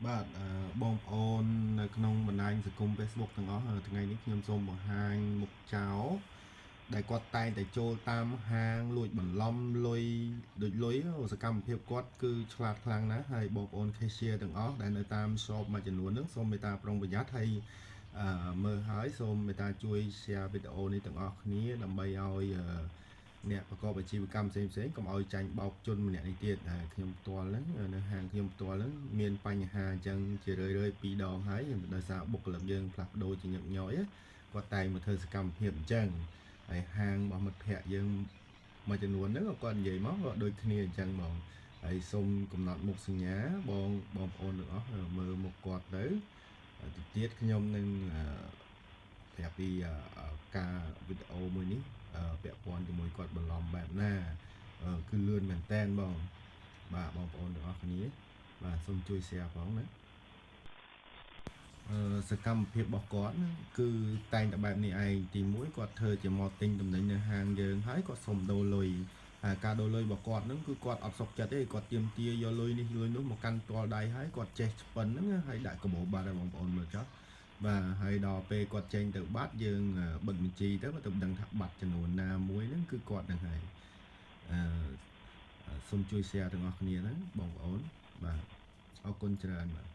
បាទបងប្អូននៅក្នុងបណ្ដាញសង្គម Facebook ទាំងអស់ថ្ងៃនេះខ្ញុំសូមបង្ហាញមុខចោលដែលគាត់តែងតែចូលតាមហាងលួចបន្លំលុយដូចលុយសកម្មភាពគាត់គឺឆ្លាតខ្លាំងណាស់ហើយបងប្អូន cashier ទាំងអស់ដែលនៅតាម shop មួយចំនួនហ្នឹងសូមមេត្តាប្រុងប្រយ័ត្នហើយមើលហើយសូមមេត្តាជួយ share វីដេអូនេះទាំងអស់គ្នាដើម្បីឲ្យអ្នកប្រកបអាជីវកម្មផ្សេងៗកុំឲ្យចាញ់បោកជនម្នាក់នេះទៀតហើយខ្ញុំផ្ទាល់ហ្នឹងនៅហាងខ្ញុំផ្ទាល់ហ្នឹងមានបញ្ហាអញ្ចឹងជារឿយៗ2ដងហើយដោយសារបុគ្គលិកយើងផ្លាស់ប្ដូរជាញឹកញយគាត់តែងមកធ្វើសកម្មភាពអញ្ចឹងហើយហាងរបស់មិត្តភ័ក្ដិយើងមួយចំនួនហ្នឹងគាត់និយាយមកក៏ដូចគ្នាអញ្ចឹងហ្មងហើយសូមកំណត់មុខសញ្ញាបងប្អូនទាំងអស់មើលមុខគាត់ទៅទៅទៀតខ្ញុំនឹងប្រាប់ពីការវីដេអូមួយនេះពាក់ព័ន្ធជាមួយគាត់បន្លំបែបណាគឺលឿនមែនតែនបងបាទបងប្អូនទាំងអស់គ្នាបាទសូមជួយ share ផងណាសកម្មភាពរបស់គាត់គឺតែងតែបែបនេះឯងទី1គាត់ធ្វើជាមកទិញតំណែងនៅហាងយើងហើយគាត់សុំដូរលុយការដូរលុយរបស់គាត់ហ្នឹងគឺគាត់អត់សុខចិត្តទេគាត់ទាមទារយកលុយនេះលុយនោះមកកាន់ទាល់ដៃហើយគាត់ចេះស្ពិនហ្នឹងហើយដាក់កាបូបបាត់ឲ្យបងប្អូនមើលចុះបាទហើយដល់ពេលគាត់ចេញទៅបាត់យើងបិទបញ្ជីទៅទៅដឹងថាបាត់ចំនួនណាមួយហ្នឹងគឺគាត់ហ្នឹងហើយសូមជួយ share ទាំងអស់គ្នាណាបងប្អូនបាទអរគុណច្រើនបាទ